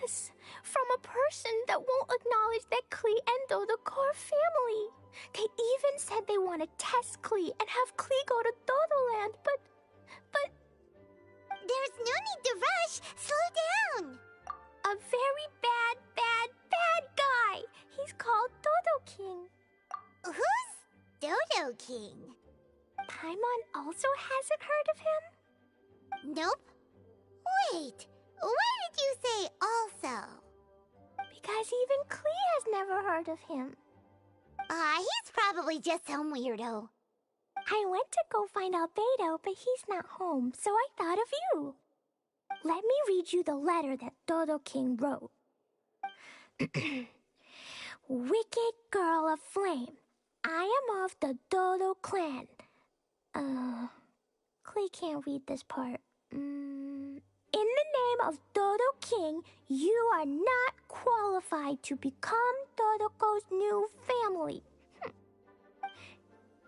Yes, from a person that won't acknowledge that Klee and Dodoco are family. They even said they want to test Klee and have Klee go to Dodoland, but... There's no need to rush. Slow down. A very bad guy. He's called Dodoking. Who's Dodoking? Paimon also hasn't heard of him? Nope. Wait, why did you say also? Because even Klee has never heard of him. He's probably just some weirdo. I went to go find Albedo, but he's not home, so I thought of you. Let me read you the letter that Dodoking wrote. Wicked girl of flame, I am of the Dodo clan. Klee can't read this part. In the name of Dodoking, you are not qualified to become Dodoco's new family.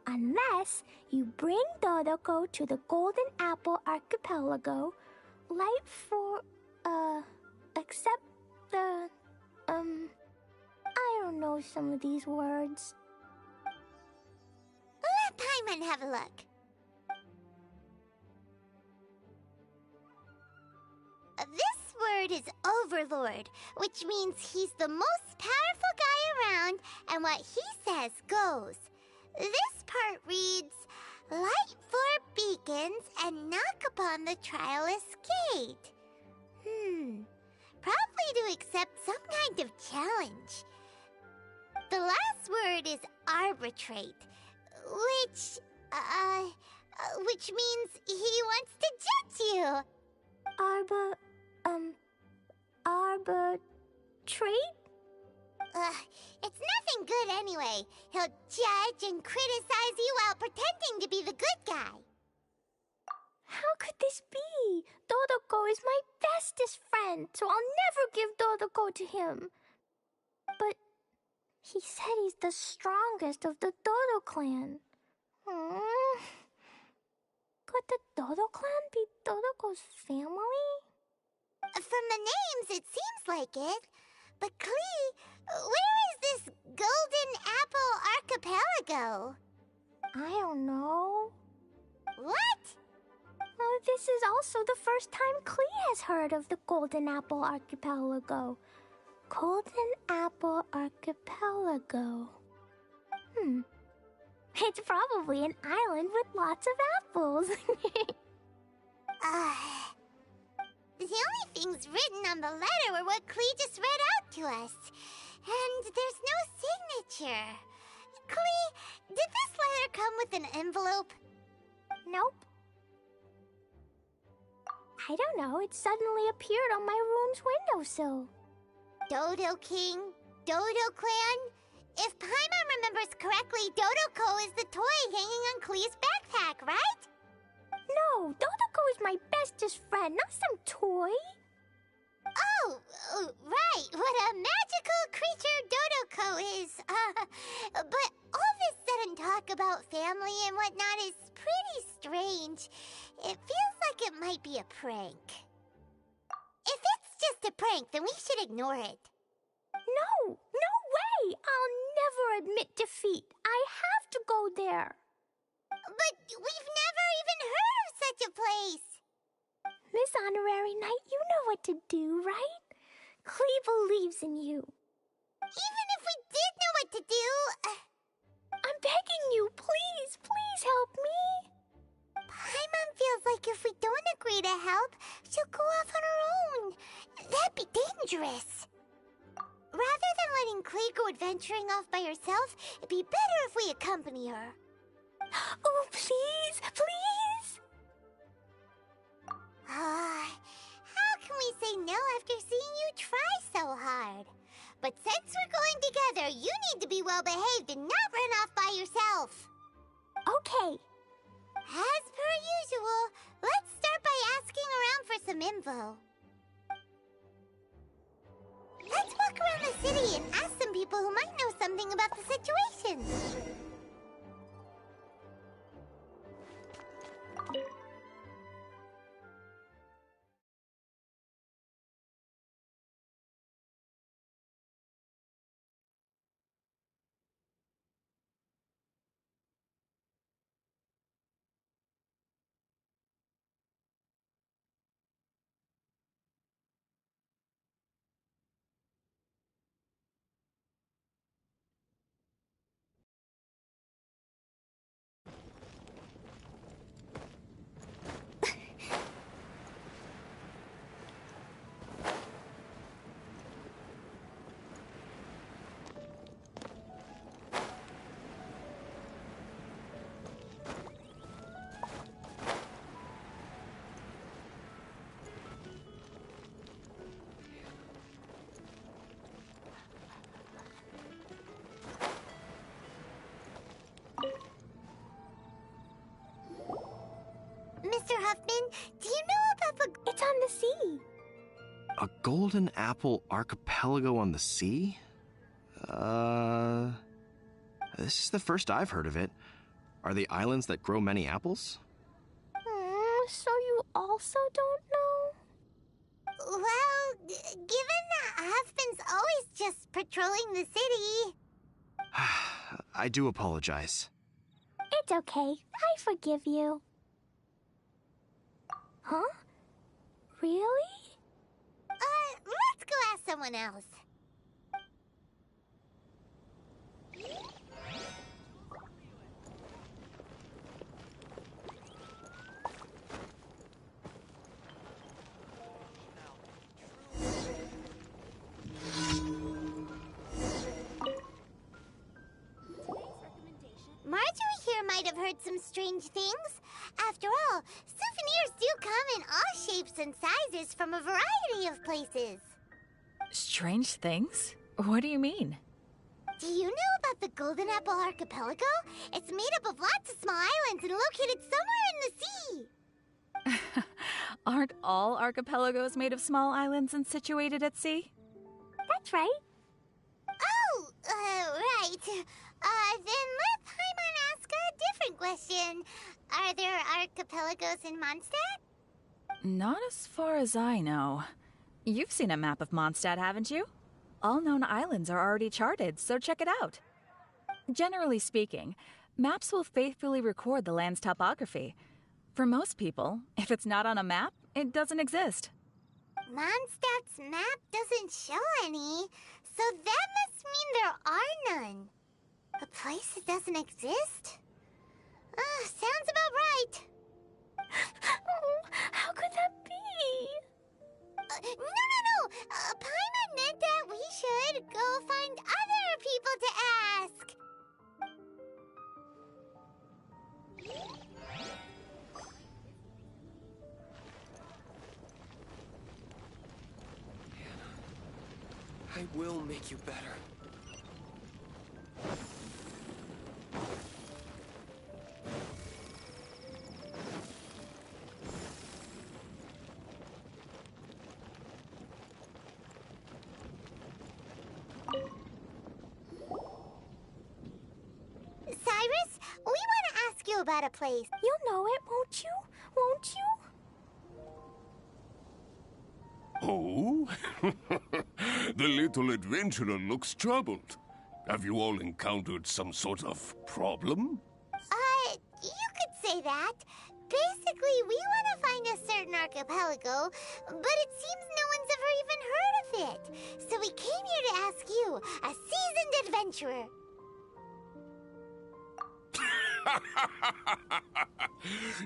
Unless you bring Dodoco to the Golden Apple Archipelago, light for, accept the, I don't know some of these words. Let Paimon have a look. This word is Overlord, which means he's the most powerful guy around, and what he says goes. This part reads, light four beacons and knock upon the trialist gate. Probably to accept some kind of challenge. The last word is arbitrate, which means he wants to judge you. Arbitrate? It's nothing good anyway. He'll judge and criticize you while pretending to be the good guy. How could this be? Dodoco is my bestest friend, so I'll never give Dodoco to him. But he said he's the strongest of the Dodo clan. Could the Dodo clan be Dodoco's family? From the names, it seems like it. But Klee, where is this Golden Apple Archipelago? I don't know. What? Oh, this is also the first time Klee has heard of the Golden Apple Archipelago. Golden Apple Archipelago. It's probably an island with lots of apples. The only things written on the letter were what Klee just read out to us. And there's no signature. Klee, did this letter come with an envelope? Nope. I don't know, it suddenly appeared on my room's windowsill. Dodoking, Dodo clan? If Paimon remembers correctly, Dodoco is the toy hanging on Klee's backpack, right? No, Dodoco is my bestest friend, not some toy. Oh, right. What a magical creature Dodoco is. But all this sudden talk about family and whatnot is pretty strange. It feels like it might be a prank. If it's just a prank, then we should ignore it. No way! I'll never admit defeat. I have to go there. But we've never even heard of such a place. Miss Honorary Knight, you know what to do, right? Klee believes in you. Even if we did know what to do... I'm begging you, please help me. Paimon feels like if we don't agree to help, she'll go off on her own. That'd be dangerous. Rather than letting Klee go adventuring off by herself, it'd be better if we accompany her. Oh, please! How can we say no after seeing you try so hard? But since we're going together, you need to be well-behaved and not run off by yourself. Okay. As per usual, let's start by asking around for some info. Let's walk around the city and ask some people who might know something about the situation. Mr. Huffman, do you know about the... It's on the sea. A golden apple archipelago on the sea? This is the first I've heard of it. Are they islands that grow many apples? So you also don't know? Well, given that Huffman's always just patrolling the city... I do apologize. It's okay. I forgive you. Huh? Really? Let's go ask someone else. Marjorie here might have heard some strange things. After all, souvenirs do come in all shapes and sizes from a variety of places. Strange things? What do you mean? Do you know about the Golden Apple Archipelago? It's made up of lots of small islands and located somewhere in the sea. Aren't all archipelagos made of small islands and situated at sea? That's right. Oh, right. Then let Paimon ask a different question. Are there archipelagos in Mondstadt? Not as far as I know. You've seen a map of Mondstadt, haven't you? All known islands are already charted, so check it out. Generally speaking, maps will faithfully record the land's topography. For most people, if it's not on a map, it doesn't exist. Mondstadt's map doesn't show any, so that must mean there are none. A place that doesn't exist? Sounds about right. Oh, how could that be? No. Paimon meant that we should go find other people to ask. I will make you better. Cyrus, we want to ask you about a place. You'll know it, won't you? Won't you? Oh? The little adventurer looks troubled. Have you all encountered some sort of problem? You could say that. Basically, we want to find a certain archipelago, but it seems no one's ever even heard of it. So we came here to ask you, a seasoned adventurer.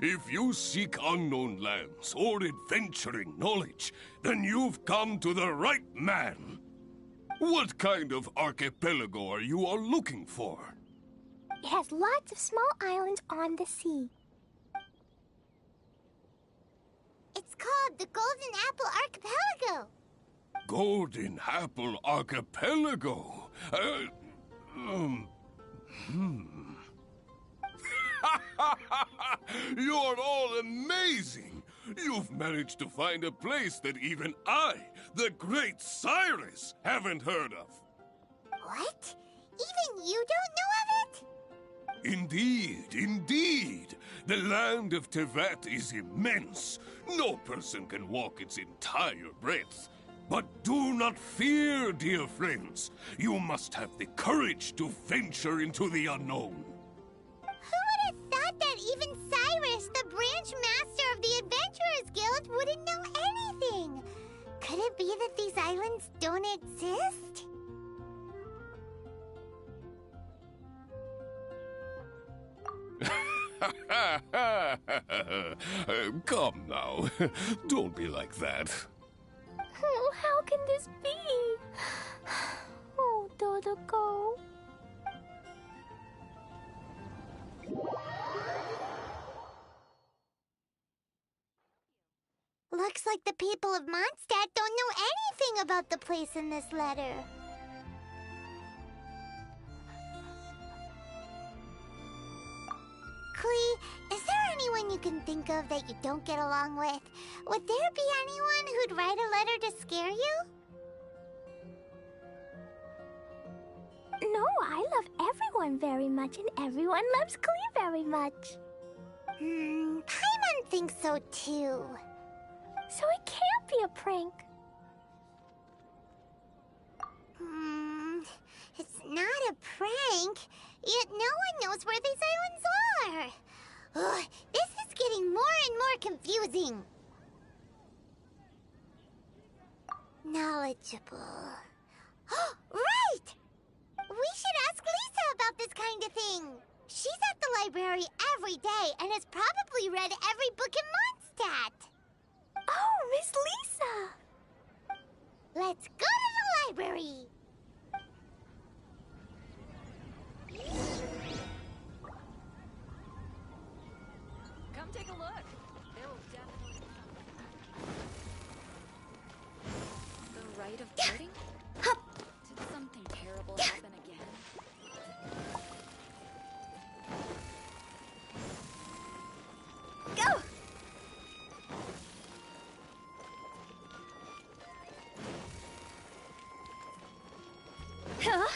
If you seek unknown lands or adventuring knowledge, then you've come to the right man. What kind of archipelago are you all looking for? It has lots of small islands on the sea. It's called the Golden Apple Archipelago. Golden Apple Archipelago? You're all amazing! You've managed to find a place that even I, the great Cyrus, haven't heard of. What? Even you don't know of it? Indeed. The land of Tevat is immense. No person can walk its entire breadth. But do not fear, dear friends. You must have the courage to venture into the unknown. Who would have thought that even Cyrus, the branch master of the Adventurers Guild, wouldn't know anything? Could it be that these islands don't exist? Come now. Don't be like that. Oh, how can this be? Oh, Dodoco. Looks like the people of Mondstadt don't know anything about the place in this letter. Klee, is there anyone you can think of that you don't get along with, would there be anyone who'd write a letter to scare you? No, I love everyone very much, and everyone loves Klee very much. Paimon thinks so too. So it can't be a prank. It's not a prank, yet no one knows where these islands are. Ugh, this is getting more and more confusing. Knowledgeable. Right! We should ask Lisa about this kind of thing. She's at the library every day and has probably read every book in Mondstadt. Oh, Miss Lisa! Let's go to the library. Come take a look. There will definitely be something. The rite of parting? Did something terrible happen again? Go! Huh?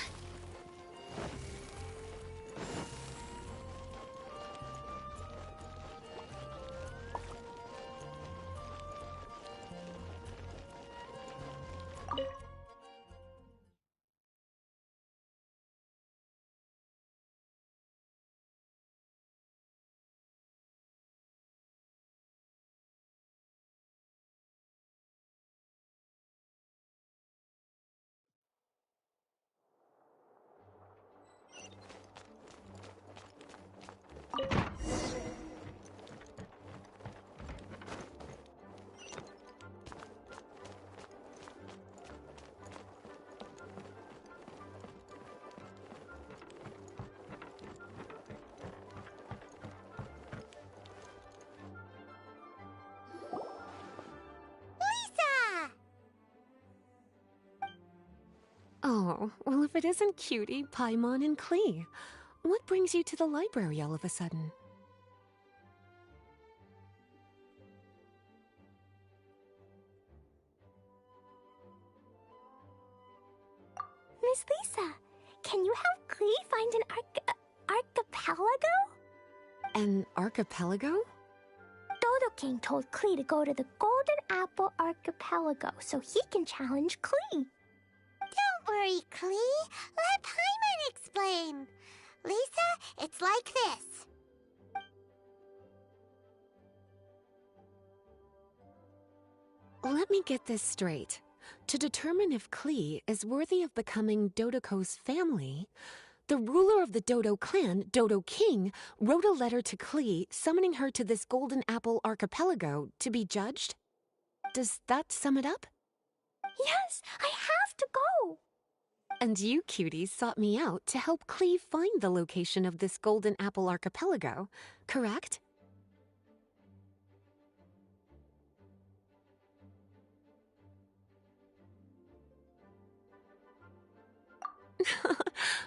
Oh, well, if it isn't Cutie, Paimon, and Klee, what brings you to the library all of a sudden? Miss Lisa, can you help Klee find an archipelago? An archipelago? Dodo King told Klee to go to the Golden Apple Archipelago so he can challenge Klee. Don't worry, Klee. Let Paimon explain. Lisa, it's like this. Let me get this straight. To determine if Klee is worthy of becoming Dodoco's family, the ruler of the Dodo clan, Dodo King, wrote a letter to Klee summoning her to this Golden Apple Archipelago to be judged? Does that sum it up? Yes, I have to go. And you, cuties, sought me out to help Klee find the location of this Golden Apple Archipelago, correct?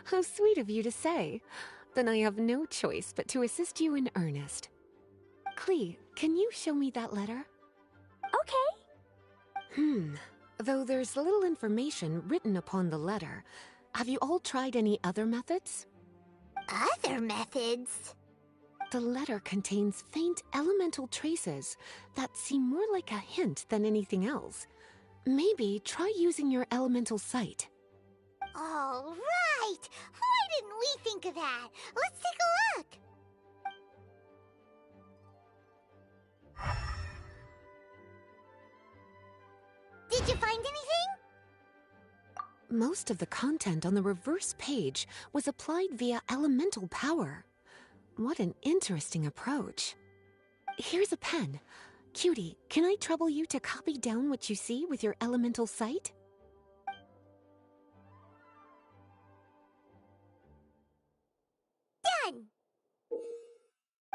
How sweet of you to say. Then I have no choice but to assist you in earnest. Klee, can you show me that letter? Okay. Though there's little information written upon the letter, have you all tried any other methods? Other methods? The letter contains faint elemental traces that seem more like a hint than anything else. Maybe try using your elemental sight. All right! Why didn't we think of that? Let's take a look! Did you find anything? Most of the content on the reverse page was applied via elemental power. What an interesting approach. Here's a pen. Cutie, can I trouble you to copy down what you see with your elemental sight? Done!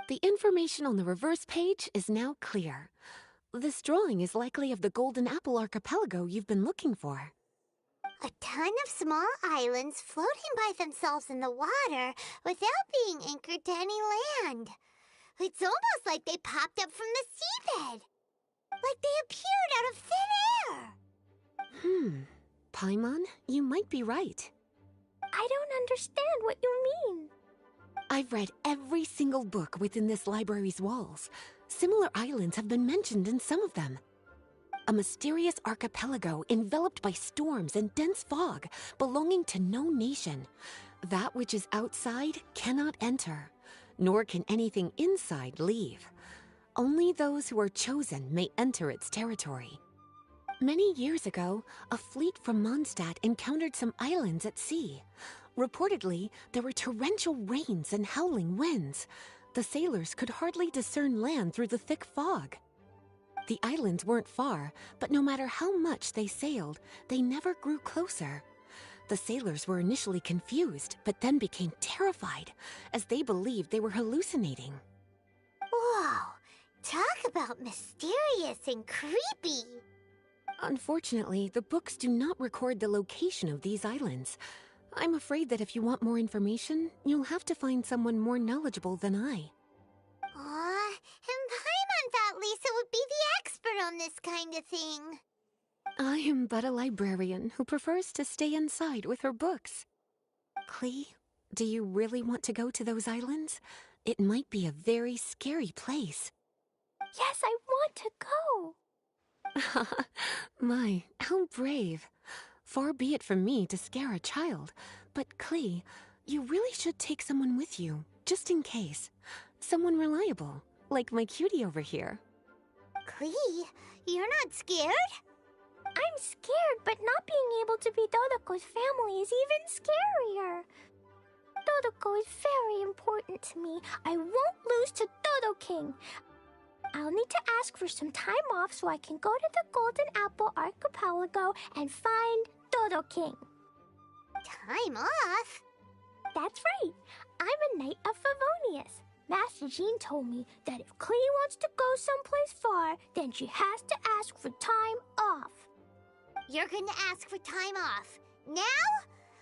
The information on the reverse page is now clear. This drawing is likely of the Golden Apple Archipelago you've been looking for. A ton of small islands floating by themselves in the water without being anchored to any land. It's almost like they popped up from the seabed. Like they appeared out of thin air. Paimon, you might be right. I don't understand what you mean. I've read every single book within this library's walls. Similar islands have been mentioned in some of them. A mysterious archipelago enveloped by storms and dense fog, belonging to no nation. That which is outside cannot enter, nor can anything inside leave. Only those who are chosen may enter its territory. Many years ago, a fleet from Mondstadt encountered some islands at sea. Reportedly, there were torrential rains and howling winds. The sailors could hardly discern land through the thick fog. The islands weren't far, but no matter how much they sailed, they never grew closer. The sailors were initially confused, but then became terrified, as they believed they were hallucinating. Whoa, talk about mysterious and creepy. Unfortunately, the books do not record the location of these islands. I'm afraid that if you want more information, you'll have to find someone more knowledgeable than I. Aw, and Paimon thought Lisa would be the expert on this kind of thing. I am but a librarian who prefers to stay inside with her books. Klee, do you really want to go to those islands? It might be a very scary place. Yes, I want to go. My, how brave. Far be it from me to scare a child, but Klee, you really should take someone with you, just in case. Someone reliable, like my cutie over here. Klee, you're not scared? I'm scared, but not being able to be Dodoco's family is even scarier. Dodoco is very important to me. I won't lose to Dodoking. I'll need to ask for some time off so I can go to the Golden Apple Archipelago and find Dodoking. Time off? That's right. I'm a Knight of Favonius. Master Jean told me that if Klee wants to go someplace far, then she has to ask for time off. You're gonna ask for time off. Now?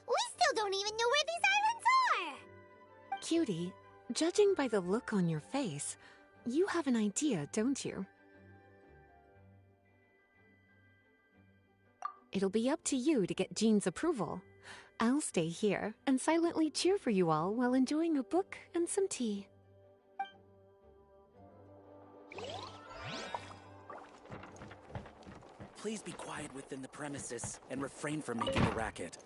We still don't even know where these islands are! Cutie, judging by the look on your face, you have an idea, don't you? It'll be up to you to get Jean's approval. I'll stay here and silently cheer for you all while enjoying a book and some tea. Please be quiet within the premises and refrain from making a racket.